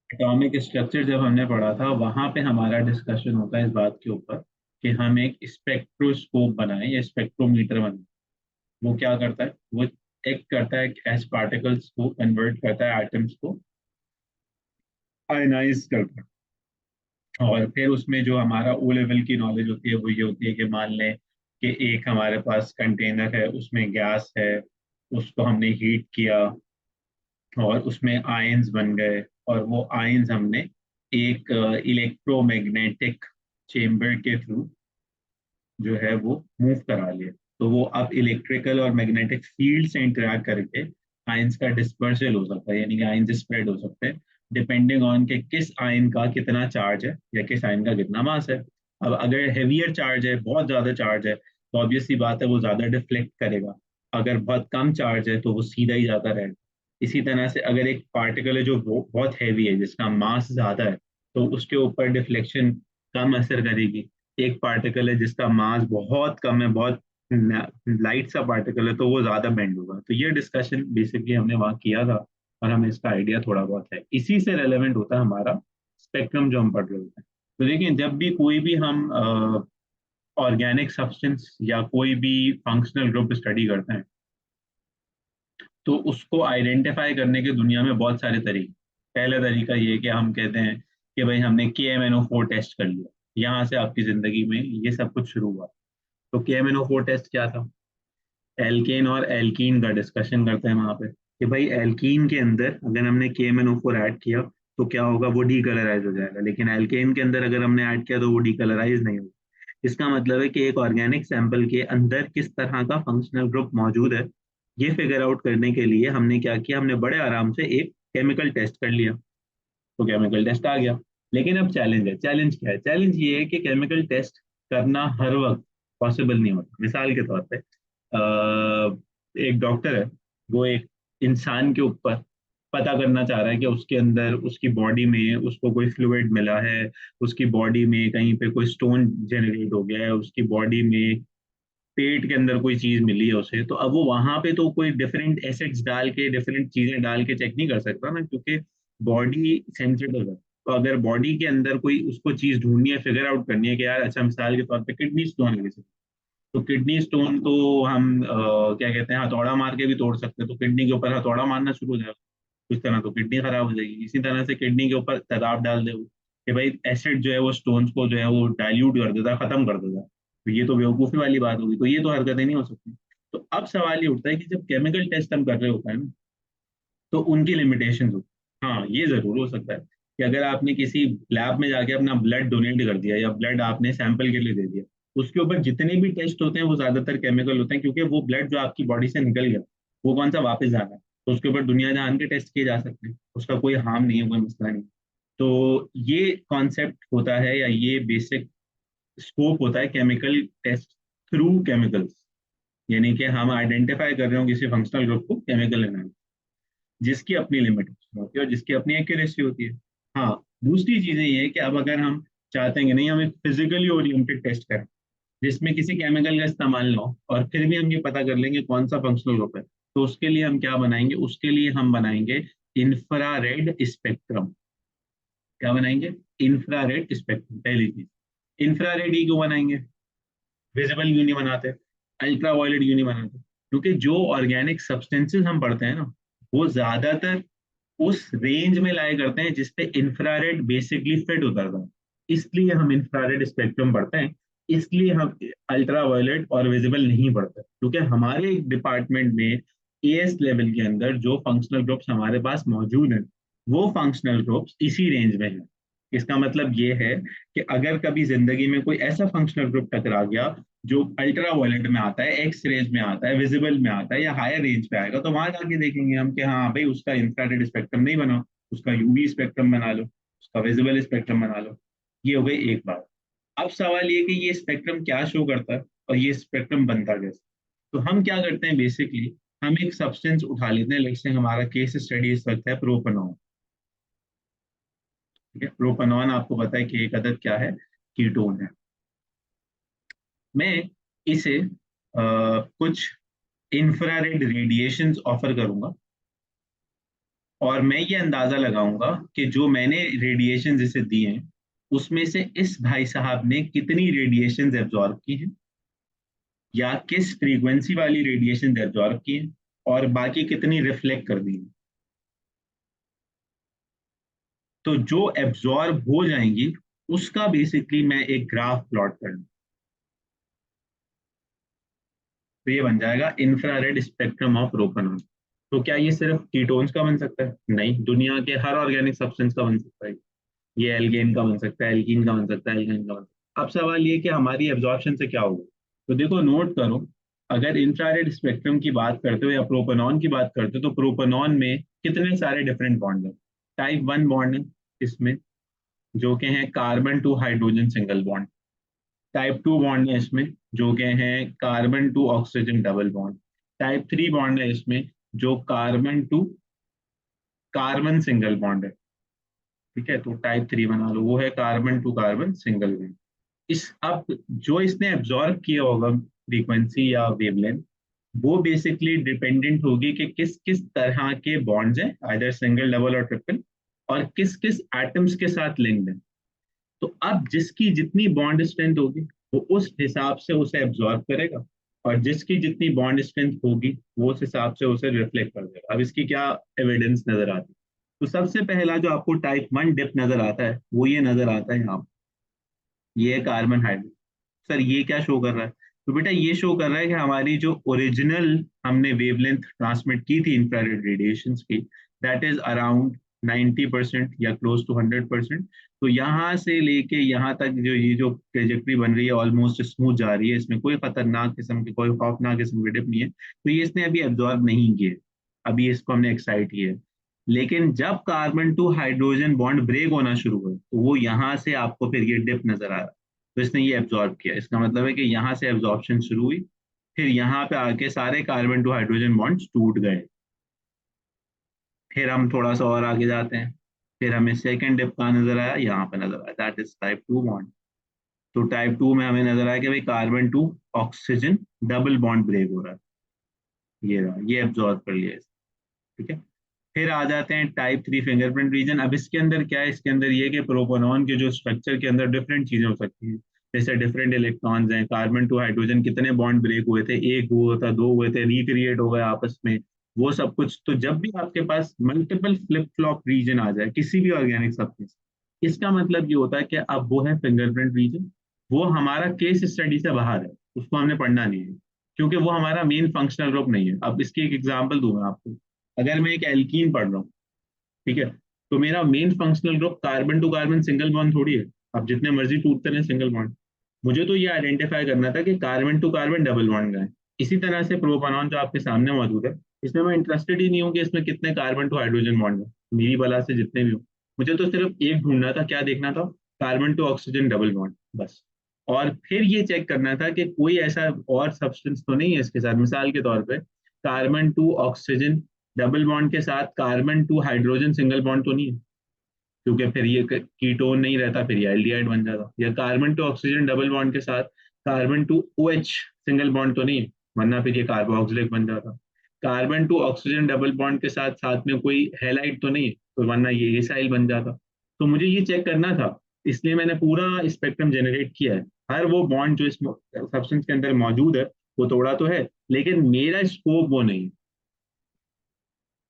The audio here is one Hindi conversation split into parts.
एटॉमिक स्ट्रक्चर जब हमने पढ़ा था वहां पे हमारा डिस्कशन होता है इस बात के ऊपर कि हम एक स्पेक्ट्रोस्कोप बनाएं या स्पेक्ट्रोमीटर बनाएं। वो क्या करता है, वो एक करता है एस पार्टिकल्स को कन्वर्ट करता है एटम्स को, आयनाइज करता है। और फिर उसमें जो हमारा ओ लेवल की नॉलेज होती है वो ये होती है कि मान लें कि एक हमारे पास कंटेनर है, उसमें गैस है, उसको हमने हीट किया और उसमें आयंस बन गए, और वो आयंस हमने एक इलेक्ट्रोमैग्नेटिक चेम्बर के थ्रू जो है वो मूव करा लिया। तो वो अब इलेक्ट्रिकल और मैग्नेटिक फील्ड से इंटरेक्ट करके आयंस का डिस्पर्सल हो सकता है, यानी कि आयंस स्प्रेड हो सकते हैं डिपेंडिंग ऑन के किस आयन का कितना चार्ज है या किस आयन का कितना मास है। अब अगर हेवियर चार्ज है, बहुत ज्यादा चार्ज है, तो ऑब्वियस सी बात है वो ज्यादा डिफ्लेक्ट करेगा। अगर बहुत कम चार्ज है तो वो सीधा ही जाता रहेगा। इसी तरह से अगर एक पार्टिकल है जो बहुत हैवी है, जिसका मास ज्यादा है, तो उसके ऊपर डिफ्लेक्शन कम असर करेगी। एक पार्टिकल है जिसका मास बहुत कम है, बहुत लाइट सा पार्टिकल है, तो वो ज्यादा बेंड होगा। तो ये डिस्कशन बेसिकली हमने वहाँ किया था और हमें इसका आइडिया थोड़ा बहुत है। इसी से रेलेवेंट होता है हमारा स्पेक्ट्रम जो हम पढ़ रहे होते हैं। तो देखिए, जब भी कोई भी हम ऑर्गेनिक सब्सटेंस या कोई भी फंक्शनल ग्रुप स्टडी करते हैं, तो उसको आइडेंटिफाई करने के दुनिया में बहुत सारे तरीके। पहला तरीका ये है कि हम कहते हैं कि भाई हमने KMnO4 टेस्ट कर लिया। यहाँ से आपकी जिंदगी में ये सब कुछ शुरू हुआ। तो KMnO4 टेस्ट क्या था? एल्केन और एल्कीन का डिस्कशन करते हैं वहां पे कि भाई एल्कीन के अंदर अगर हमने KMnO4 ऐड किया तो क्या होगा, वो डीकलराइज हो जाएगा, लेकिन एल्केन के अंदर अगर हमने ऐड किया तो वो डीकलराइज नहीं होगा। इसका मतलब है कि एक ऑर्गेनिक सैंपल के अंदर किस तरह का फंक्शनल ग्रुप मौजूद है, ये फिगर आउट करने के लिए हमने क्या किया, हमने बड़े आराम से एक केमिकल टेस्ट कर लिया। तो केमिकल टेस्ट आ गया। लेकिन अब चैलेंज है। चैलेंज क्या है? चैलेंज ये है कि केमिकल टेस्ट करना हर वक्त पॉसिबल नहीं होता। मिसाल के तौर पे एक डॉक्टर है, वो एक इंसान के ऊपर पता करना चाह रहा है कि उसके अंदर, उसकी बॉडी में उसको कोई फ्लूइड मिला है, उसकी बॉडी में कहीं पे कोई स्टोन जनरेट हो गया है, उसकी बॉडी में पेट के अंदर कोई चीज मिली है उसे। तो अब वो वहां पे तो कोई डिफरेंट एसिड्स डाल के, डिफरेंट चीजें डाल के चेक नहीं कर सकता ना, क्योंकि बॉडी सेंसिटिव है। तो अगर बॉडी के अंदर कोई उसको चीज ढूंढनी है, फिगर आउट करनी है कि यार अच्छा मिसाल के तौर पे किडनी स्टोन है किसी को, तो किडनी स्टोन तो हम क्या कहते हैं, हथौड़ा मार के भी तोड़ सकते हैं। तो किडनी के ऊपर हथौड़ा मारना शुरू हो जाएगा उस तरह, तो किडनी खराब हो जाएगी। इसी तरह से किडनी के ऊपर तेजाब डाल दे कि भाई एसिड जो है वो स्टोन्स को जो है वो डाइल्यूट कर देता है, खत्म कर देता है, तो ये तो बेवकूफी वाली बात होगी। तो ये तो हरकतें नहीं हो सकती। तो अब सवाल ये उठता है कि जब केमिकल टेस्ट हम कर रहे होते हैं ना, तो उनकी लिमिटेशन होती है। हाँ, ये जरूर हो सकता है कि अगर आपने किसी लैब में जाके अपना ब्लड डोनेट कर दिया या ब्लड आपने सैंपल के लिए दे दिया, उसके ऊपर जितने भी टेस्ट होते हैं वो ज्यादातर केमिकल होते हैं, क्योंकि वो ब्लड जो आपकी बॉडी से निकल गया, वो कौन सा वापस जाना है। तो उसके ऊपर दुनिया जहान के टेस्ट किए जा सकते हैं, उसका कोई हार्म नहीं है, कोई मसला नहीं। तो ये कॉन्सेप्ट होता है या ये बेसिक स्कोप होता है केमिकल टेस्ट थ्रू केमिकल्स। यानी कि हम आइडेंटिफाई कर रहे हो किसी फंक्शनल ग्रुप को केमिकल एनालिसिस, जिसकी अपनी लिमिटेशन होती है और जिसकी अपनी एक्यूरेसी होती है। हाँ, दूसरी चीजें ये है कि अब अगर हम चाहते हैं कि नहीं हम एक फिजिकली ओरिएंटेड टेस्ट करें जिसमें किसी केमिकल का इस्तेमाल ना हो, और फिर भी हम ये पता कर लेंगे कौन सा फंक्शनल ग्रुप है, तो उसके लिए हम क्या बनाएंगे? उसके लिए हम बनाएंगे इंफ्रारेड स्पेक्ट्रम। क्या बनाएंगे? Infrared spectrum. पहली चीज, इंफ्रारेड ही क्यों बनाएंगे? विजिबल क्यों नहीं बनाते? अल्ट्रा वायलेट क्यों नहीं बनाते? क्योंकि जो ऑर्गेनिक सब्सटेंसेस हम पढ़ते हैं ना, वो ज्यादातर उस रेंज में लाया करते हैं जिसपे इंफ्रारेड बेसिकली फिट उतरता है। इसलिए हम इंफ्रारेड स्पेक्ट्रम पढ़ते हैं। इसलिए हम अल्ट्रा वायलेट और विजिबल नहीं पढ़ते, क्योंकि हमारे डिपार्टमेंट में एएस लेवल के अंदर जो फंक्शनल ग्रुप्स हमारे पास मौजूद हैं, वो फंक्शनल ग्रुप्स इसी रेंज में हैं। इसका मतलब ये है कि अगर कभी जिंदगी में कोई ऐसा फंक्शनल ग्रुप टकरा गया जो अल्ट्रा वायलेट में आता है, एक्स रेंज में आता है, विजिबल में आता है या हायर रेंज पे आएगा, तो वहां जाके देखेंगे हम कि हाँ भाई उसका इंफ्रारेड स्पेक्ट्रम नहीं बनाओ, उसका यूवी स्पेक्ट्रम बना लो, उसका विजिबल स्पेक्ट्रम बना लो। ये हो गई एक बात। अब सवाल ये कि ये स्पेक्ट्रम क्या शो करता है और ये स्पेक्ट्रम बनता कैसे। तो हम क्या करते हैं बेसिकली, हम एक सब्सटेंस उठा लेते हैं। लेट्स से हमारा केस स्टडी इस वक्त है प्रोपेनॉन। ठीक है, प्रोपेनॉन आपको पता है कि एक अदद क्या है, कीटोन है। मैं इसे कुछ इंफ्रारेड रेडिएशंस ऑफर करूंगा। और मैं ये अंदाजा लगाऊंगा कि जो मैंने रेडिएशन जिसे दी हैं उसमें से इस भाई साहब ने कितनी रेडिएशन एब्जॉर्ब की हैं, या किस फ्रीक्वेंसी वाली रेडिएशन एब्जॉर्ब की हैं, और बाकी कितनी रिफ्लेक्ट कर दी हैं। तो जो एब्जॉर्ब हो जाएंगी उसका बेसिकली मैं एक ग्राफ प्लॉट कर लूँ, तो ये बन जाएगा इंफ्रारेड स्पेक्ट्रम ऑफ प्रोपेनॉन। तो क्या ये सिर्फ कीटोन्स का बन सकता है? नहीं, दुनिया के हर ऑर्गेनिक सब्सटेंस का बन सकता है। ये एल्केन का बन सकता है, एल्कीन का बन सकता है, एल्काइन का बन सकता है। अब सवाल ये कि हमारी एब्जॉर्प्शन से क्या होगा। तो देखो नोट करो, अगर इंफ्रारेड स्पेक्ट्रम की बात करते हो या प्रोपेनॉन की बात करते हो, तो प्रोपेनॉन में कितने सारे डिफरेंट बॉन्ड हैं। टाइप 1 बॉन्ड है इसमें, जो कि हैं carbon to hydrogen single bond. Type 2 bond है इसमें, जो कि हैं carbon to oxygen double bond. Type 3 bond है इसमें, जो carbon to carbon single bond है। ठीक है, तो टाइप 3 बना लो, वो है carbon to carbon single bond. इस अब जो इसने एब्जॉर्ब किया होगा फ्रीक्वेंसी या वेवलेंथ, वो बेसिकली डिपेंडेंट होगी कि किस किस तरह के बॉन्ड्स हैं, आइदर सिंगल डबल और ट्रिपल, और किस किस एटम्स के साथ लिंक्ड है। तो अब जिसकी जितनी बॉन्ड स्ट्रेंथ होगी वो उस हिसाब से उसे एब्जॉर्ब करेगा, और जिसकी जितनी बॉन्ड स्ट्रेंथ होगी वो उस हिसाब से उसे रिफ्लेक्ट कर देगा। अब इसकी क्या एविडेंस नजर आती है? तो सबसे पहला जो आपको टाइप 1 डिप नजर आता है वो ये नजर आता है यहाँ, ये है कार्बन हाइड्रोजन। सर ये क्या शो कर रहा है? तो बेटा ये शो कर रहा है कि हमारी जो ओरिजिनल हमने वेवलेंथ ट्रांसमिट की थी इंफ्रारेड रेडिएशन की, दैट इज अराउंड 90% या क्लोज टू 100%। तो यहाँ से लेके यहाँ तक जो ये जो ट्रेजेक्ट्री बन रही है ऑलमोस्ट स्मूथ जा रही है, इसमें कोई खतरनाक किस्म की, कोई खौफनाक किस्म की डिप नहीं है। तो ये इसने अभी एब्जॉर्ब नहीं किए, अभी इसको हमने एक्साइट किया है। लेकिन जब carbon to hydrogen bond break होना शुरू हुआ तो वो यहाँ से आपको फिर ये डिप नजर आ रहा है। तो इसने ये एब्जॉर्ब किया, इसका मतलब है कि यहाँ से एब्जॉर्प्शन शुरू हुई, फिर यहाँ पे आके सारे कार्बन टू हाइड्रोजन बॉन्ड्स टूट गए। फिर हम थोड़ा सा और आगे जाते हैं, फिर हमें सेकंड डिप कहाँ नजर आया, यहाँ पे नजर आया, दैट इज टाइप 2 बॉन्ड। तो टाइप 2 में हमें नजर आया कि भाई carbon to oxygen double bond break हो रहा है, ये रहा, ये एब्जॉर्ब कर लिया इसने। ठीक है, फिर आ जाते हैं टाइप 3 फिंगरप्रिंट रीजन। अब इसके अंदर क्या है, इसके अंदर ये कि प्रोपोनॉन के जो स्ट्रक्चर के अंदर डिफरेंट चीजें हो सकती हैं, जैसे डिफरेंट इलेक्ट्रॉन्स हैं, कार्बन टू हाइड्रोजन कितने बॉन्ड ब्रेक हुए थे, एक हुआ था, दो हुए थे, रिक्रिएट हो गए आपस में, वो सब कुछ। तो जब भी आपके पास मल्टीपल फ्लिप फ्लॉप रीजन आ जाए किसी भी ऑर्गेनिक सब्सटेंस, इसका मतलब ये होता है कि अब वो है फिंगरप्रिंट रीजन। वो हमारा केस स्टडी से बाहर है, उसको हमने पढ़ना नहीं है, क्योंकि वो हमारा मेन फंक्शनल ग्रुप नहीं है। अब इसकी एक एग्जांपल दूंगा आपको। अगर मैं एक एल्कीन पढ़ रहा हूँ, ठीक है, तो मेरा main functional group carbon to carbon single bond थोड़ी है। अब जितने मर्जी टूटते रहे सिंगल बॉन्ड, मुझे तो ये आइडेंटिफाई करना था कि carbon to carbon double bond का है। इसी तरह से प्रोपानॉन जो आपके सामने मौजूद है, इसमें मैं इंटरेस्टेड ही नहीं हूँ कि इसमें कितने कार्बन टू हाइड्रोजन बॉन्ड है, मेरी बला से जितने भी हो। मुझे तो सिर्फ एक ढूंढना था, क्या देखना था, carbon to oxygen double bond, बस। और फिर ये चेक करना था कि कोई ऐसा और सब्सटेंस तो नहीं है इसके साथ, मिसाल के तौर पे carbon to oxygen double bond के साथ carbon to hydrogen single bond तो नहीं है, क्योंकि फिर ये कीटोन नहीं रहता, फिर ये एल्डिहाइड बन जाता। या carbon to oxygen double bond के साथ carbon to O H single bond तो नहीं है, वरना फिर ये कार्बोक्सिलिक बन जाता। Carbon to oxygen double bond के साथ साथ में कोई हैलाइड तो नहीं है, तो वरना ये एसाइल बन जाता। तो मुझे ये चेक करना था, इसलिए मैंने पूरा स्पेक्ट्रम जनरेट किया है। हर वो बॉन्ड जो इस सब्सटेंस के अंदर मौजूद है वो तोड़ा तो है, लेकिन मेरा स्कोप वो नहीं,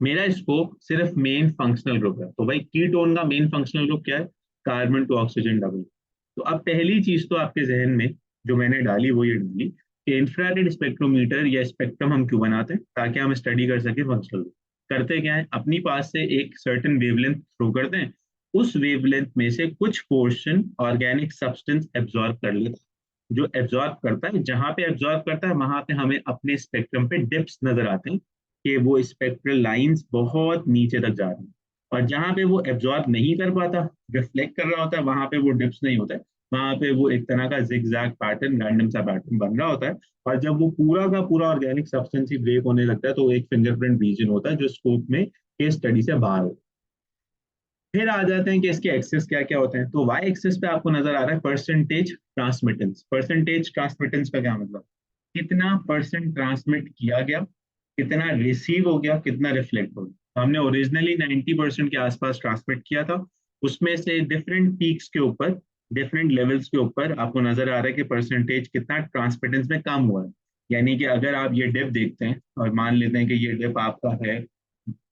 मेरा स्कोप सिर्फ मेन फंक्शनल ग्रुप है। तो भाई कीटोन का मेन फंक्शनल ग्रुप क्या है, कार्बन टू ऑक्सीजन डबल। तो अब पहली चीज तो आपके जहन में जो मैंने डाली वो ये डाली कि इंफ्रारेड स्पेक्ट्रोमीटर या स्पेक्ट्रम हम क्यों बनाते हैं, ताकि हम स्टडी कर सके फंक्शनल ग्रुप। करते क्या है, अपनी पास से एक सर्टेन वेवलेंथ थ्रो करते हैं, उस वेवलेंथ में से कुछ पोर्शन ऑर्गेनिक सब्सटेंस एब्जॉर्ब कर लेता है। जो एब्जॉर्ब करता है, जहां पे एब्जॉर्ब करता है वहां पे हमें अपने स्पेक्ट्रम पे डिप्स नजर आते हैं, कि वो स्पेक्ट्रल लाइंस बहुत नीचे तक जा रही हैं। और जहां पे वो एब्जॉर्ब नहीं कर पाता, रिफ्लेक्ट कर रहा होता है, वहां पे वो डिप्स नहीं होता है, वहां पे वो एक तरह का जिगजैग पैटर्न, रैंडम सा पैटर्न बन रहा होता है। और जब वो पूरा का पूरा ऑर्गेनिक सब्सटेंस ही ब्रेक होने लगता है, तो वो एक फिंगरप्रिंट रीजन होता है जो स्कोप में केस स्टडी से बाहर होता है। फिर आ जाते हैं कि इसके एक्सेस क्या क्या होते हैं। तो वाई एक्सेस पे आपको नजर आ रहा है परसेंटेज ट्रांसमिटेंस। परसेंटेज ट्रांसमिटेंस का क्या मतलब, कितना परसेंट ट्रांसमिट किया गया, कितना रिसीव हो गया, कितना रिफ्लेक्ट हो गया। हमने ओरिजिनली 90% के आसपास ट्रांसमिट किया था, उसमें से डिफरेंट पीक्स के ऊपर, डिफरेंट लेवल्स के ऊपर आपको नजर आ रहा है कि परसेंटेज कितना ट्रांसमिटेंस में कम हुआ है। यानी कि अगर आप ये डिप देखते हैं और मान लेते हैं कि ये डिप आपका है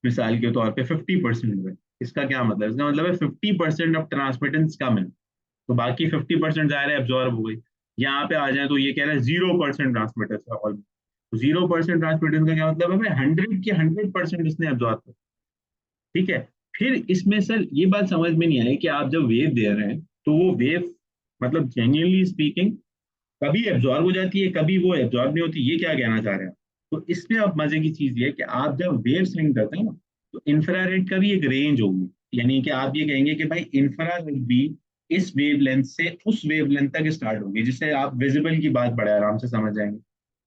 मिसाल के तौर पे 50% में, इसका क्या मतलब है? इसका मतलब है 50% ऑफ ट्रांसमिटेंस कम है, तो बाकी 50% ज़ाहिर है एब्जॉर्ब हो गई। यहाँ पे आ जाए तो ये कह रहा है 0% ट्रांसमिटेंस है ऑलमोस्ट। 0% ट्रांसमिटेंस का क्या मतलब है भाई? 100 इसने एब्जॉर्ब कर, ठीक है। फिर इसमें सर ये बात समझ में नहीं आई कि आप जब वेव दे रहे हैं तो वो वेव मतलब जेन्युइनली स्पीकिंग कभी एब्जॉर्ब हो जाती है, कभी वो एब्जॉर्ब नहीं होती, ये क्या कहना चाह रहे हैं? तो इसमें अब मजे की चीज ये है कि आप जब वेव सेंड करते हैं ना, तो इंफ्रारेड का भी एक रेंज होगी। यानी कि आप ये कहेंगे कि भाई इंफ्रारेड भी इस वेवलेंथ से उस वेवलेंथ तक स्टार्ट होगी, जिससे आप विजिबल की बात बड़े आराम से समझ जाएंगे।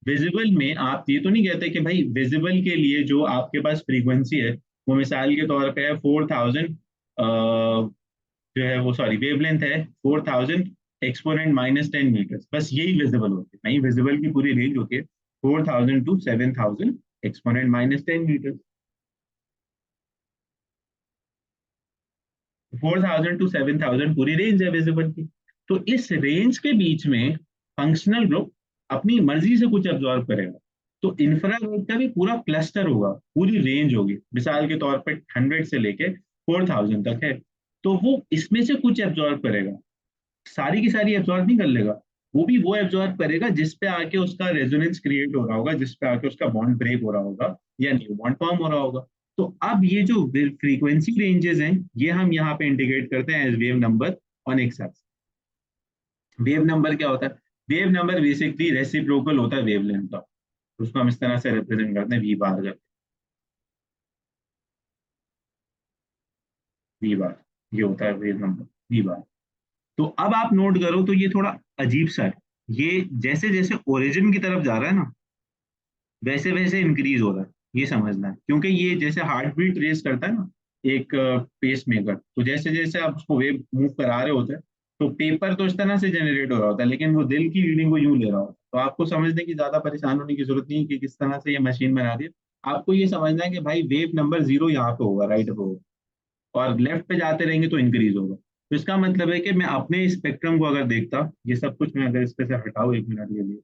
विजिबल में आप ये तो नहीं कहते कि भाई विजिबल के लिए जो आपके पास फ्रीक्वेंसी है वो मिसाल के तौर पे है 4000, जो है वो सॉरी वेवलेंथ है 4000 एक्सपोनेंट -10 मीटर्स, बस यही विजिबल होती है। नहीं, विजिबल की पूरी रेंज होती है 4000 to 7000 एक्सपोनेंट -10 मीटर्स। 4000 to 7000 पूरी रेंज है विजिबल की। तो इस रेंज के बीच में फंक्शनल ग्रुप अपनी मर्जी से कुछ एब्जॉर्व करेगा। तो इंफ्रारेड का भी पूरा क्लस्टर होगा, पूरी रेंज होगी, मिसाल के तौर पर 100 से लेके 4000 तक है। तो वो इसमें से कुछ एब्जॉर्व करेगा, सारी की सारी एब्जॉर्ब नहीं कर लेगा। वो भी वो एब्जॉर्ब करेगा जिस पे आके उसका रेजोनेंस क्रिएट हो रहा होगा, जिस पे आके उसका बॉन्ड ब्रेक हो रहा होगा या न्यू बॉन्ड फॉर्म हो रहा होगा। तो अब ये जो फ्रीक्वेंसी रेंजेस हैं, ये हम यहाँ पे इंडिकेट करते हैं as wave number on X axis. Wave number क्या होता है? वेव नंबर बेसिकली रेसिप्रोकल होता है वेवलेंथ का, उसको हम इस तरह से रिप्रेजेंट करते हैं वी बार करके। वी बार ये होता है वेव नंबर, वी बार। तो अब आप नोट करो तो ये थोड़ा अजीब सा है। ये जैसे जैसे ओरिजिन की तरफ जा रहा है ना, वैसे वैसे इंक्रीज हो रहा है, ये समझना है। क्योंकि ये जैसे हार्ट बीट रेस करता है ना एक पेस मेकर, तो जैसे जैसे आप उसको वेव मूव करा रहे होते हैं, तो पेपर तो इस तरह से जनरेट हो रहा होता है, लेकिन वो दिल की रीडिंग को यूं ले रहा होता है। तो आपको समझने की ज्यादा परेशान होने की जरूरत नहीं है कि किस तरह से ये मशीन बना रही है। आपको ये समझना है कि भाई वेव नंबर 0 यहाँ पे होगा, राइट पे होगा, और लेफ्ट पे जाते रहेंगे तो इंक्रीज होगा। तो इसका मतलब है कि मैं अपने स्पेक्ट्रम को अगर देखता, ये सब कुछ मैं अगर इस पे से हटाऊं 1 मिनट के लिए,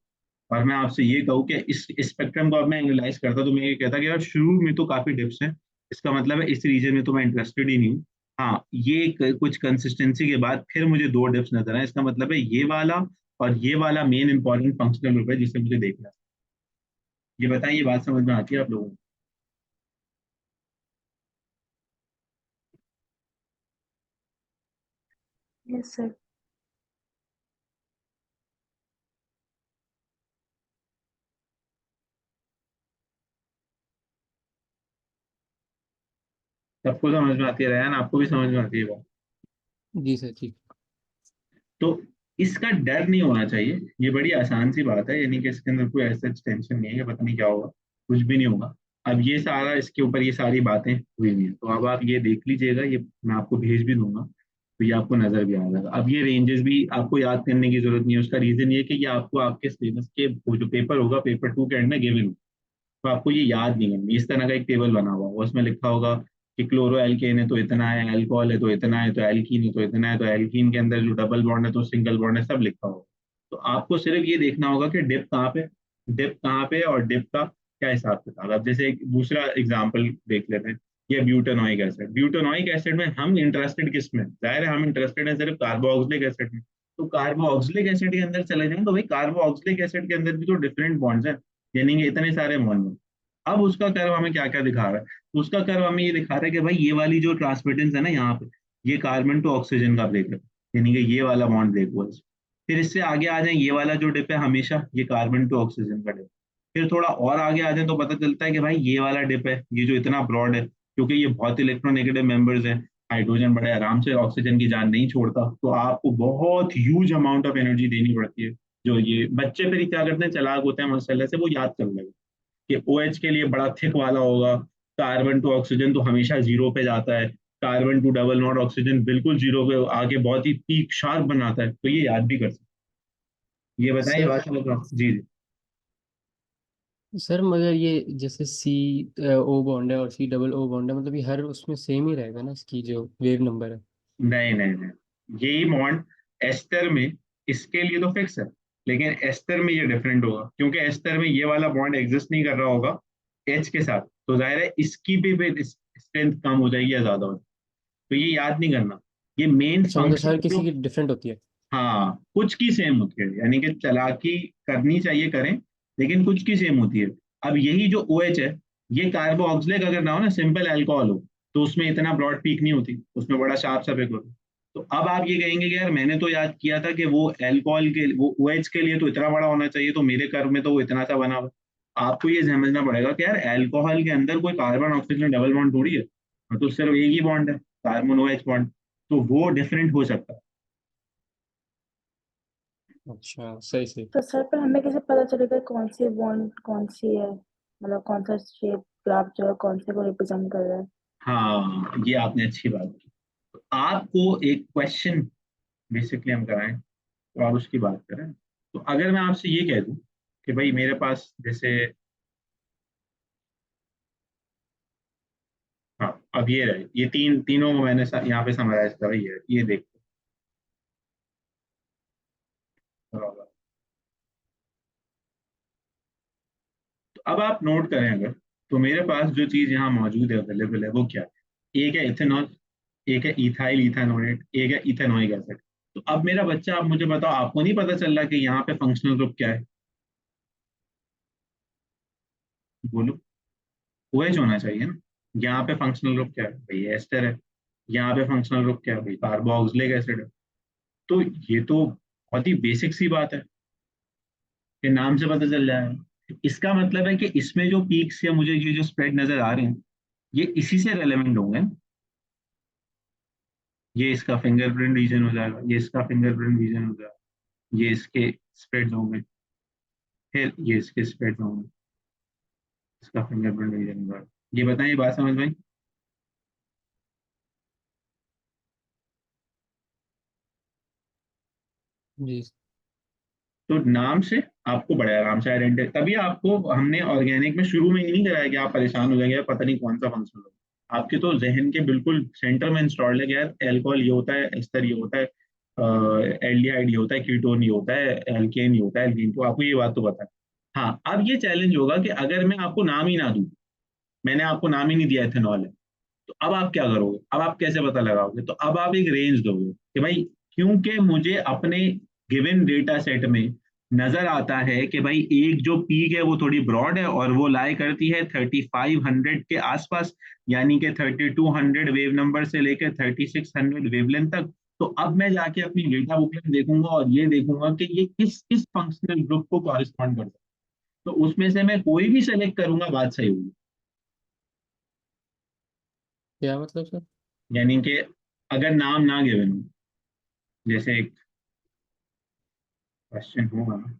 और मैं आपसे ये कहूँ कि इस स्पेक्ट्रम को अब मैं एनालाइज करता, तो मैं ये कहता कि यार शुरू में तो काफी डिप्स हैं, इसका मतलब है इस रीजन में तो मैं इंटरेस्टेड ही नहीं हूँ। हाँ, ये कुछ कंसिस्टेंसी के बाद फिर मुझे दो डिप्स नजर आए, इसका मतलब है ये वाला और ये वाला मेन इंपॉर्टेंट फंक्शनल ग्रुप है जिसे मुझे देखना है। ये बताइए, बात समझ में आती है आप लोगों को? Yes sir. सबको समझ में आती है रयान? आपको भी समझ में आती है बात? जी सर ठीक। तो इसका डर नहीं होना चाहिए, ये बड़ी आसान सी बात है, यानी कि इसके अंदर कोई ऐसा टेंशन नहीं है कि पता नहीं क्या होगा, कुछ भी नहीं होगा। अब ये सारा इसके ऊपर ये सारी बातें हुई हुई हैं, तो अब आप ये देख लीजिएगा, ये मैं आपको भेज भी दूंगा, तो ये आपको नजर भी आ जाएगा। अब ये रेंजेस भी आपको याद करने की जरूरत नहीं है, उसका रीजन ये है कि ये आपको आपके सिलेबस के वो जो पेपर होगा पेपर 2 के एंड में गिवन, तो आपको ये याद नहीं करनी। इस तरह का एक टेबल बना हुआ होगा, उसमें लिखा होगा कि क्लोरो एल्केन है तो इतना है, अल्कोहल है तो इतना है, तो एल्कीन है तो इतना है, तो एल्कीन के अंदर जो डबल बॉन्ड है तो सिंगल बॉन्ड है, सब लिखा होगा। तो आपको सिर्फ ये देखना होगा कि डिप कहाँ पे, डिप कहाँ पे और डिप का क्या हिसाब किताब। अब जैसे एक दूसरा एग्जाम्पल देख लेते हैं, ये ब्यूटानोइक एसिड। ब्यूटानोइक एसिड में हम इंटरेस्टेड किस में? जाहिर है हम इंटरेस्टेड है सिर्फ कार्बोक्सिलिक एसिड में। तो कार्बोक्सिलिक एसिड के अंदर चले जाएं तो भाई कार्बोक्सिलिक एसिड के अंदर भी तो डिफरेंट बॉन्ड्स हैं, यानी कि इतने सारे बॉन्ड। अब उसका कर्व हमें क्या क्या दिखा रहा है? उसका कर्व हमें ये दिखा रहा है कि भाई ये वाली जो ट्रांसमिटेंस है ना यहाँ पे, ये कार्बन टू ऑक्सीजन का ब्रेक है, यानी कि ये वाला बॉन्ड ब्रेक हुआ है। फिर इससे आगे आ जाए, ये वाला जो डिप है हमेशा ये कार्बन टू ऑक्सीजन का डिप। फिर थोड़ा और आगे आ जाए तो पता चलता है कि भाई ये वाला डिप है, ये जो इतना ब्रॉड है, क्योंकि ये बहुत इलेक्ट्रोनेगेटिव मेंबर्स हैं, हाइड्रोजन बड़े आराम से ऑक्सीजन की जान नहीं छोड़ता, तो आपको बहुत ह्यूज अमाउंट ऑफ एनर्जी देनी पड़ती है। जो ये बच्चे फिर क्या करते हैं, चालाक होते हैं मसाले से, वो याद कर लेंगे कि OH के लिए बड़ा थिक वाला होगा, कार्बन टू ऑक्सीजन तो हमेशा 0 पे जाता है, carbon to double not oxygen बिल्कुल 0 पे आके बहुत ही पीक शार्प बनाता है, तो ये याद भी कर सकते हैं। ये बताइए सर बात समझ में जी जी। सर मगर ये जैसे सी ओ बॉन्ड है और सी डबल ओ बॉन्ड है, मतलब ये हर उसमें सेम ही रहेगा ना इसकी जो वेव नंबर है? नहीं नहीं नहीं, यही बॉन्ड एस्टर में इसके लिए तो फिक्स है, लेकिन एस्टर में ये डिफरेंट होगा, क्योंकि एस्टर में ये वाला बॉन्ड एग्जिस्ट नहीं कर रहा होगा एच के साथ, तो जाहिर है इसकी भी स्ट्रेंथ कम हो जाएगी या ज्यादा हो जाएगी। तो ये याद नहीं करना, ये मेन अच्छा, मतलब फंक्शन हर किसी जो। की डिफरेंट होती है? हाँ, कुछ की सेम होती है, यानी कि चालाकी करनी चाहिए करें, लेकिन कुछ की सेम होती है। अब यही जो ओ एच है, ये कार्बोक्सिलिक अगर ना हो ना, सिंपल अल्कोहल हो, तो उसमें इतना ब्रॉड पीक नहीं होती, उसमें बड़ा शार्प सा पीक होता। तो अब आप ये कहेंगे कि यार मैंने तो याद किया था कि वो अल्कोहल के, वो ओ एच के लिए तो इतना बड़ा होना चाहिए, तो मेरे कर्व में तो वो इतना सा बना हुआ है। आपको ये समझना पड़ेगा कि यार अल्कोहल के अंदर कोई कार्बन ऑक्सीजन डबल बॉन्ड थोड़ी है, हाँ, तो सिर्फ एक ही बॉन्ड है, कार्बन ओ एच बॉन्ड, तो वो डिफरेंट हो सकता है। अच्छा, सही सही। तो सर पर हमें कैसे पता चलेगा कौन सी बॉन्ड कौन सी है, मतलब कौन सा शेप ग्राफ जो है कौन से को रिप्रेजेंट कर रहा है? हाँ, ये आपने अच्छी बात की। तो आपको एक क्वेश्चन बेसिकली हम कराएं, तो आप उसकी बात करें। तो अगर मैं आपसे ये कह दूं कि भाई मेरे पास जैसे, हाँ, अब ये रहे, ये तीनों को मैंने यहाँ पे समराइज करा, ये देखो बराबर। तो अब आप नोट करें अगर, तो मेरे पास जो चीज यहाँ मौजूद है, अवेलेबल है, वो क्या है? एक है इथेनॉल, एक है इथाइल इथानोएट, एक है इथेनॉइक एसिड। तो अब मेरा बच्चा, आप मुझे बताओ, आपको नहीं पता चल रहा कि यहाँ पे फंक्शनल ग्रुप क्या है? बोलो। ओएच होना चाहिए ना। यहाँ पे फंक्शनल ग्रुप क्या है भाई? एस्टर है। यहाँ पे फंक्शनल ग्रुप क्या है भाई? कार्बोक्सिलिक एसिड है। तो ये तो बहुत ही बेसिक सी बात है कि नाम से पता चल जाएगा। इसका मतलब है कि इसमें जो पीक्स या मुझे ये जो स्प्रेड नजर आ रहे हैं, ये इसी से रेलेवेंट होंगे ना। ये इसका फिंगरप्रिंट रीजन हो जाएगा, ये इसका फिंगरप्रिंट रीजन हो जाएगा, ये इसके स्प्रेड होंगे, फिर ये इसके स्प्रेड होंगे, इसका फिंगरप्रिंट रीजन होगा। ये बताएं, ये बात समझ में आई? जी। तो नाम से आपको बड़े आराम से आइडेंटिटी, तभी आपको हमने ऑर्गेनिक में शुरू में ही नहीं कराया कि आप परेशान हो जाएंगे यार पता नहीं कौन सा फंक्शन होगा। आपके तो जहन के बिल्कुल सेंटर में इंस्टॉल्ड है कि यार एल्कोहल ये होता है, एस्टर ये होता है, एल्डिहाइड ये होता है, कीटोन ये होता है, एल्केन ये होता है, एल्कीन, तो आपको ये बात तो पता है। हाँ, अब ये चैलेंज होगा कि अगर मैं आपको नाम ही ना दूं, मैंने आपको नाम ही नहीं दिया इथेनॉल है, तो अब आप क्या करोगे? अब आप कैसे पता लगाओगे? तो अब आप एक रेंज दोगे कि भाई, क्योंकि मुझे अपने गिवन डेटा सेट में नजर आता है कि भाई एक जो पीक है वो थोड़ी ब्रॉड है और वो लाई करती है 3500 के आसपास, यानी कि 3200 वेव नंबर से लेकर 3600 वेवलेंथ तक। तो अब मैं जाके अपनी डेटा बुक में देखूंगा और ये देखूंगा कि ये किस किस फंक्शनल ग्रुप को कॉरेस्पॉन्ड करता है, तो उसमें से मैं कोई भी सेलेक्ट करूंगा, बात सही होगी। क्या मतलब सर? यानी कि अगर नाम ना गिवन हो, जैसे एक क्वेश्चन होगा ना,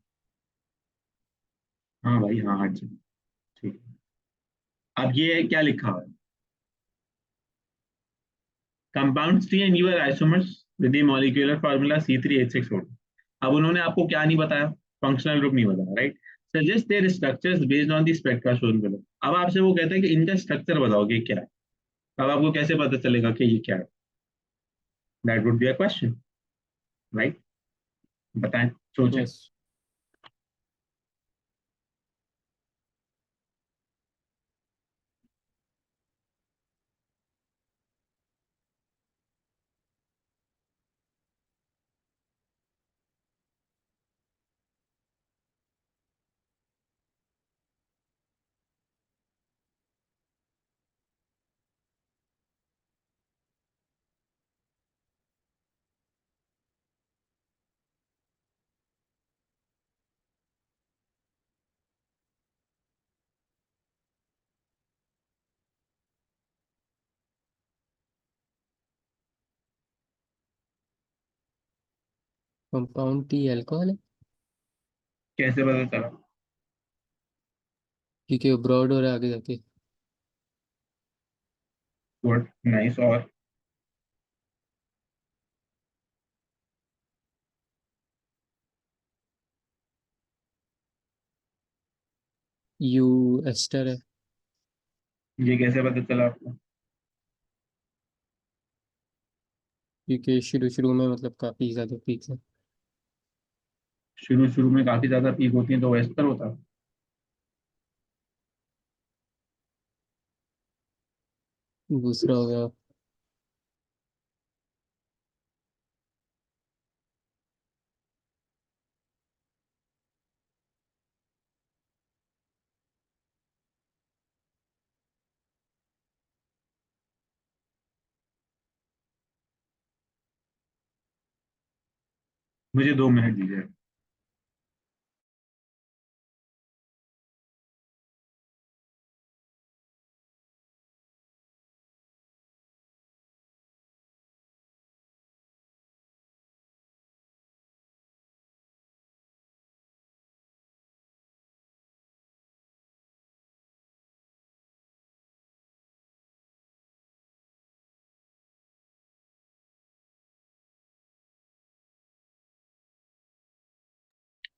हाँ भाई, हाँ हाँ जी, ठीक है। अब ये क्या लिखा हुआ है? Compound C and your isomers with the molecular formula C3H6O। अब उन्होंने आपको क्या नहीं बताया? फंक्शनल ग्रुप नहीं बताया, right? Suggest their structures based on the spectra shown below. अब आपसे वो कहता है कि इनका स्ट्रक्चर बताओ कि क्या है। अब आपको कैसे पता चलेगा कि ये क्या है? That would be a question, right? बताएं, सोचें। यस। कंपाउंड टी अल्कोहल है? कैसे पता चला? क्योंकि वो ब्रॉड हो रहा है आगे जाके। Good, nice. और यू एस्टर है। ये कैसे पता चला आपको? क्योंकि शुरू शुरू में मतलब काफी ज्यादा पीक है। शुरू शुरू में काफी ज्यादा पीक होती है तो वो एस्टर होता है। दूसरा हो गया। मुझे 2 मिनट दीजिए।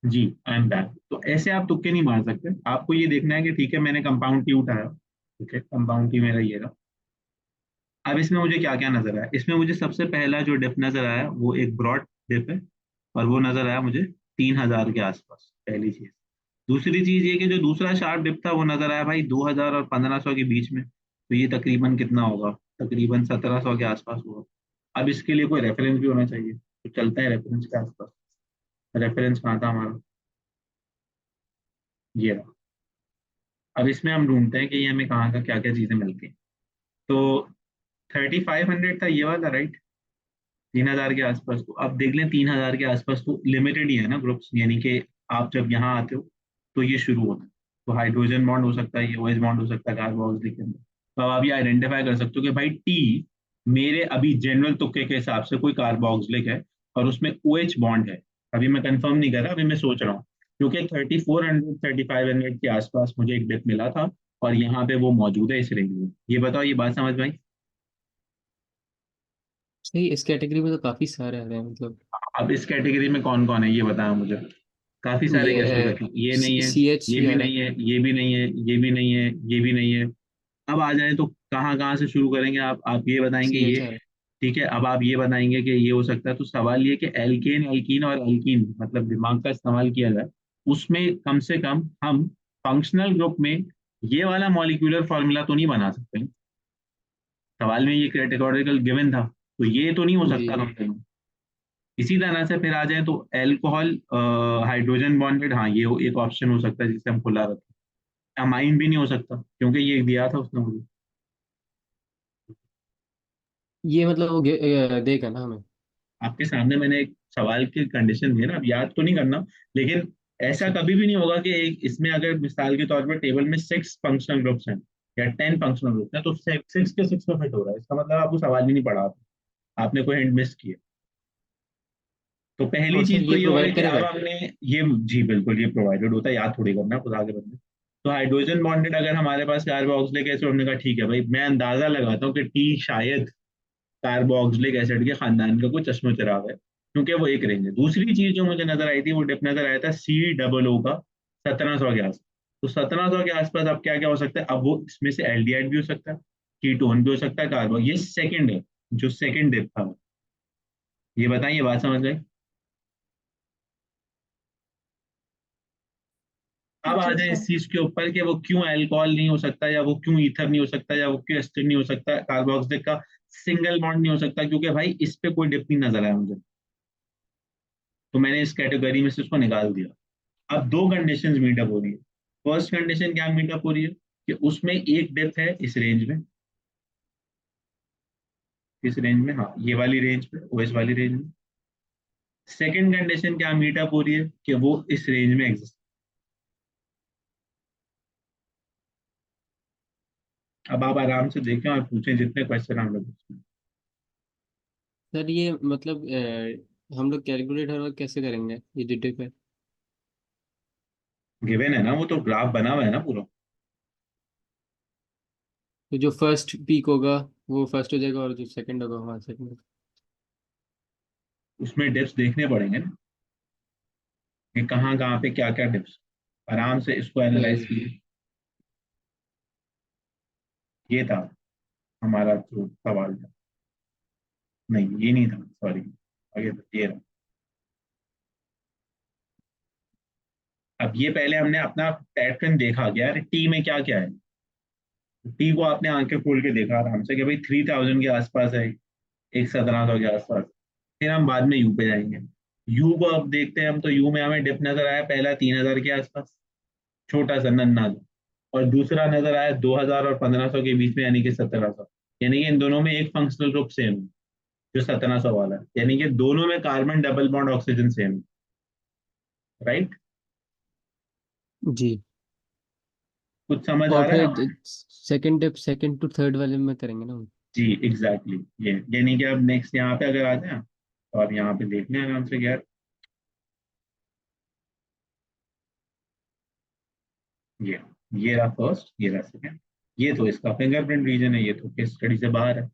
जी, आई एम बैक। तो ऐसे आप तुक्के नहीं मार सकते, आपको ये देखना है कि ठीक है मैंने कंपाउंड टी उठाया, ठीक है कंपाउंड टी मेरा ये रहा। अब इसमें मुझे क्या क्या नजर आया, इसमें मुझे सबसे पहला जो डिप नजर आया वो एक ब्रॉड डिप है, और वो नजर आया मुझे 3,000 के आसपास, पहली चीज। दूसरी चीज ये कि जो दूसरा शार्प डिप था वो नजर आया भाई 2,000 और 1,500 के बीच में, तो ये तकरीबन कितना होगा, तकरीबन 1,700 के आसपास होगा। अब इसके लिए कोई रेफरेंस भी होना चाहिए, तो चलते हैं रेफरेंस के आसपास। रेफरेंस कहाँ था हमारा, ये रहा। अब इसमें हम ढूंढते हैं कि ये हमें कहाँ का क्या क्या चीजें मिलती हैं। तो 3,500 था ये वाला, राइट? 3,000 के आसपास, तो अब देख लें 3,000 के आसपास तो लिमिटेड ही है ना ग्रुप्स, यानी कि आप जब यहाँ आते हो तो ये शुरू होता है। तो हाइड्रोजन बॉन्ड हो सकता है, ये OH बॉन्ड हो सकता है कार्बोक्सिलिक के अंदर। तो अब आप ये आइडेंटिफाई कर सकते हो कि भाई टी मेरे अभी जनरल तुक्के के हिसाब से कोई कार्बोक्सिलिक है और उसमें OH बॉन्ड है। अभी मैं कंफर्म नहीं कर रहा, अभी मैं सोच रहा हूँ, क्योंकि 3,400 3,500 के आसपास मुझे एक डिप मिला था, और यहाँ पे वो मौजूद है इस रेंज में। ये बताओ, ये बात समझ में आई? सही, इस कैटेगरी में तो काफी सारे आ रहे हैं मतलब। अब इस कैटेगरी में कौन कौन है ये बताया मुझे। काफी सारे कैसे हो ये सकते हैं, ये नहीं है, सी एच ये भी भी आ रहा है। नहीं है, ये भी नहीं है, ये भी नहीं है, ये भी नहीं है। अब आ जाए तो कहाँ कहाँ से शुरू करेंगे आप ये बताएंगे सी ये। एच आ रहा है। ठीक है, अब आप ये बताएंगे कि ये हो सकता है, तो सवाल ये कि एल्केन एल्कीन और एल्कीन, मतलब दिमाग का इस्तेमाल किया जाए, उसमें कम से कम हम फंक्शनल ग्रुप में ये वाला मॉलिक्यूलर फॉर्मूला तो नहीं बना सकते। सवाल में ये कैटेगोरिकल गिवन था, तो ये तो नहीं हो जी सकता कम से कम। इसी तरह से फिर आ जाए तो एल्कोहल हाइड्रोजन बॉन्डेड, हाँ ये एक ऑप्शन हो सकता है जिसे हम खुला रखें। अमाइन भी नहीं हो सकता क्योंकि ये दिया था उसने मुझे। ये मतलब वो देगा ना हमें। आपके सामने मैंने एक सवाल की कंडीशन दी है ना, अब याद तो नहीं करना, लेकिन ऐसा अच्छा। कभी भी नहीं होगा कि एक इसमें अगर मिसाल के तौर पर टेबल में 6 फंक्शनल ग्रुप्स हैं या 10 फंक्शनल ग्रुप्स हैं, तो 6 के 6 में फिट हो रहा है, इसका मतलब आपको सवाल ही नहीं पढ़ा आपने कोई हिंट मिस किया। तो पहली और सर चीज तो ये ये होगी प्रोवाइड कि अब करेगा। हमने ये, जी बिल्कुल ये प्रोवाइडेड होता है, याद थोड़ी करना है खुदा के बंदे। तो हाइड्रोजन बॉन्डेड अगर हमारे पास कार्बोक्सिलिक एसिड, हमने कहा ठीक है भाई, मैं अंदाजा लगाता हूँ कि टी शायद कार्बोक्सिलिक एसिड के खानदान का कोई चश्मे चिराग है, क्योंकि वो एक रेंज है। दूसरी चीज जो मुझे नजर आई थी, वो डिप नजर आया था C का 1,700 के आसपास। तो 1,700 के आसपास अब क्या क्या हो सकता है, अब वो इसमें से एल्डिहाइड भी हो सकता है, कीटोन भी हो सकता है, कार्बो, ये सेकंड है, जो सेकंड डिप था। ये बताइए, बात समझ गए? अब आ जी जाए सर। इस चीज के ऊपर कि वो क्यों अल्कोहल नहीं हो सकता, या वो क्यों ईथर नहीं हो सकता, या वो क्यों एस्टर नहीं हो सकता, कार्बोक्सिलिक का सिंगल बॉन्ड नहीं हो सकता, क्योंकि भाई इस पे कोई डिप नहीं नजर आया मुझे, तो मैंने इस कैटेगरी में से उसको निकाल दिया। अब दो कंडीशंस मीटअप हो रही है। फर्स्ट कंडीशन क्या मीटअप हो रही है कि उसमें एक डेप्थ है इस रेंज में, इस रेंज में, हाँ ये वाली रेंज पे, ओएस वाली रेंज में। सेकंड कंडीशन क्या मीटअप हो रही है कि वो इस रेंज में एग्जिस्ट। अब आप आराम से देखें और पूछें जितने क्वेश्चन आप लोग पूछें। सर ये मतलब हम लोग कैलकुलेट हर वक्त कैसे करेंगे ये जो डिप है। गिवन है ना, वो तो ग्राफ बना हुआ है ना पूरा। तो जो फर्स्ट पीक होगा वो फर्स्ट हो जाएगा और जो सेकंड होगा वहाँ सेकंड। उसमें डिप्स देखने पड़ेंगे ना कि कहाँ कहाँ पे क्या क्या डिप्स। आराम से इसको एनालाइज कीजिए। ये था हमारा जो सवाल था। नहीं ये नहीं था, सॉरी, आगे था, ये रहा। अब ये पहले हमने अपना पैटर्न देखा कि यार टी में क्या क्या है। टी को आपने आंखें खोल के देखा आराम से कि भाई 3000 के आसपास है, एक 1700 के आसपास। फिर हम बाद में यू पे जाएंगे। यू को अब देखते हैं हम, तो यू में हमें डिप नजर आया पहला 3000 के आसपास, छोटा सा नन्ना सा। और दूसरा नजर आया 2000 और 1500 के बीच में, यानी कि 1700। यानी कि इन दोनों में एक फंक्शनल ग्रुप सेम है, जो 1700 वाला है, यानी कि दोनों में carbon double bond oxygen same है। राइट। जी। कुछ समझ आ और रहा है? फिर second tip, second to third वाले में करेंगे ना हम? जी एग्जैक्टली ये, यानी कि अब नेक्स्ट यहाँ पे अगर आ जाए तो आप यहाँ पे देख लें आराम से यार। ये ये रहा फर्स्ट, ये रहा सेकंड। ये तो इसका फिंगरप्रिंट रीजन है, ये तो केस स्टडी से बाहर है,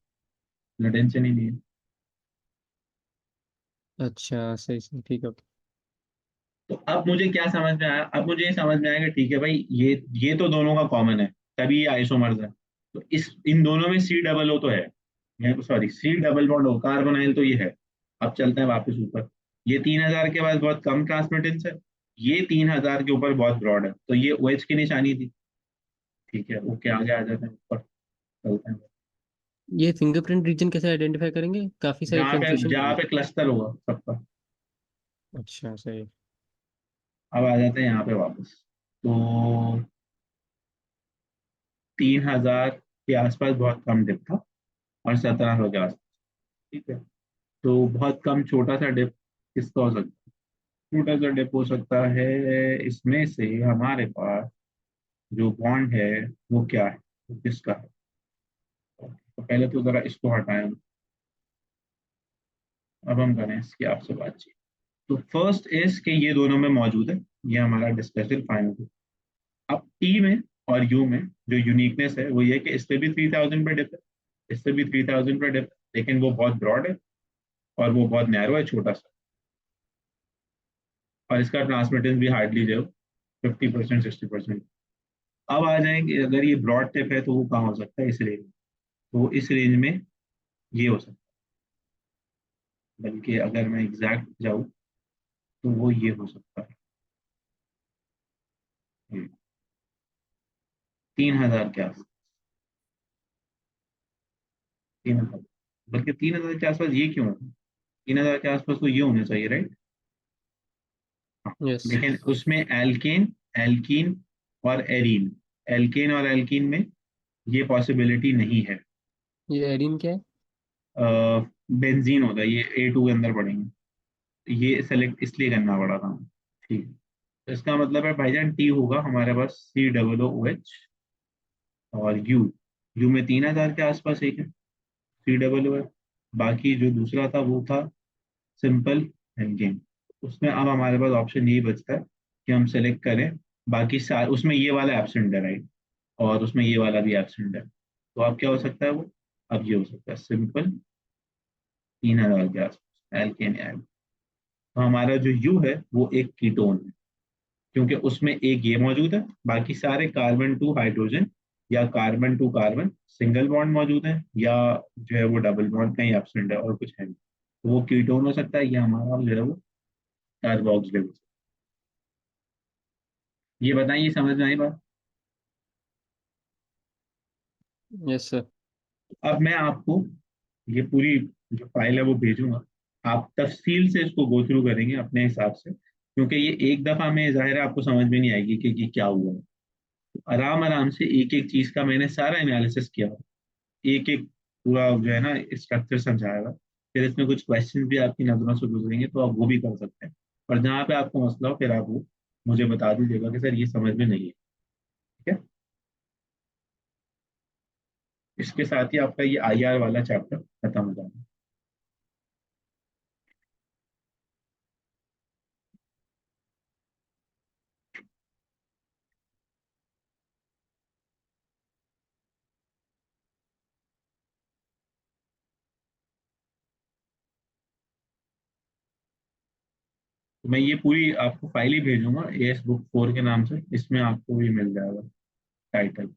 ना टेंशन ही नहीं है। अच्छा, सही सही, ठीक है। तो अब मुझे क्या समझ में आया, अब मुझे ये समझ में आया कि ठीक है भाई, ये तो दोनों का कॉमन है, तभी ये आइसोमर्स है। तो इस इन दोनों में सी डबल ओ तो है, sorry C double bond O carbonyl तो ये है। अब चलते हैं वापस ऊपर। ये 3000 के बाद बहुत कम ट्रांसमिटेंस है, ये 3000 के ऊपर बहुत ब्रॉड है, तो ये ओ एच की निशानी थी। ठीक है, ओके आगे आ जाते हैं ऊपर, चलते हैं। ये फिंगरप्रिंट रीजन कैसे आइडेंटिफाई करेंगे? काफी सारी कंफ्यूजन जहाँ होगी। पे क्लस्टर होगा सबका। अच्छा, सही। अब आ जाते हैं यहाँ पे वापस। तो 3000 के आसपास बहुत कम डिप था, और 1700 के आसपास। ठीक है, तो बहुत कम छोटा सा डिप किसका हो सकता है? छोटा सा डिप हो सकता है इसमें से हमारे पास जो बॉन्ड है वो क्या है, वो किसका है। तो पहले तो जरा इसको हटाएं, अब हम करें इसकी आपसे बातचीत। तो फर्स्ट इज कि ये दोनों में मौजूद है, ये हमारा डिस्कशन फाइनल। अब टी में और यू में जो यूनिकनेस है वो ये है कि इस पे भी 3000 पे डिप है, इस पे भी 3000 पे डिप है, लेकिन वो बहुत ब्रॉड है और वो बहुत नैरो है, छोटा सा। और इसका ट्रांसमिटेंस भी हार्डली जो 50% 60%। अब आ जाएंगे, अगर ये ब्रॉड टिप है तो वो कहाँ हो सकता है, इस रेंज में। तो इस रेंज में ये हो सकता है, बल्कि अगर मैं एग्जैक्ट जाऊँ तो वो ये हो सकता है, ये 3000 के आसपास। 3000, बल्कि 3000 के आसपास ये क्यों है? 3000 के आसपास तो ये होना चाहिए, राइट। हाँ, यस। लेकिन उसमें एल्केन, एल्कीन और एरीन, एल्केन और एल्कीन में ये पॉसिबिलिटी नहीं है। ये एरीन क्या है? बेंजीन होता है, ये A2 के अंदर पड़ेंगे। ये सेलेक्ट इसलिए करना पड़ा था। ठीक है, तो इसका मतलब है भाईजान टी होगा हमारे पास COOH, और यू में 3000 के आसपास एक है, COO है। बाकी जो दूसरा था वो था सिंपल एल्केन। उसमें अब हमारे पास ऑप्शन यही बचता है कि हम सेलेक्ट करें। बाकी सारे उसमें ये वाला एब्सेंट है, राइट, और उसमें ये वाला भी एब्सेंट है। तो अब क्या हो सकता है वो, अब ये हो सकता है सिंपल 3000 के आसपास एल्केन एड। तो हमारा जो यू है वो एक कीटोन है, क्योंकि उसमें एक ये मौजूद है, बाकी सारे कार्बन टू हाइड्रोजन या carbon to carbon single bond मौजूद है, या जो है वो डबल बॉन्ड कहीं एब्सेंट है और कुछ है नहीं, तो वो कीटोन हो सकता है, ये हमारा जो है वो कार्बोक्सिलेज। ये बताइए, समझ में आई बात? Yes sir. अब मैं आपको ये पूरी जो फाइल है वो भेजूंगा, आप तफसील से इसको गो थ्रू करेंगे अपने हिसाब से, क्योंकि ये एक दफा में जाहिर है आपको समझ में नहीं आएगी कि क्या हुआ है। तो आराम आराम से एक एक चीज का मैंने सारा एनालिसिस किया, एक एक पूरा जो है ना स्ट्रक्चर समझाएगा। फिर इसमें कुछ क्वेश्चन भी आपकी नजरों से गुजरेंगे, तो आप वो भी कर सकते हैं। और जहाँ पे आपको मसला हो फिर आप वो मुझे बता दीजिएगा कि सर ये समझ में नहीं है। ठीक है, इसके साथ ही आपका ये IR वाला चैप्टर खत्म हो जाएगा। तो मैं ये पूरी आपको फाइल ही भेजूंगा AS बुक 4 के नाम से, इसमें आपको भी मिल जाएगा टाइटल।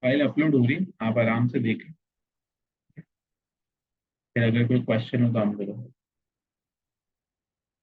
फाइल अपलोड हो रही है, आप आराम से देखें, फिर अगर कोई क्वेश्चन हो तो हम करो।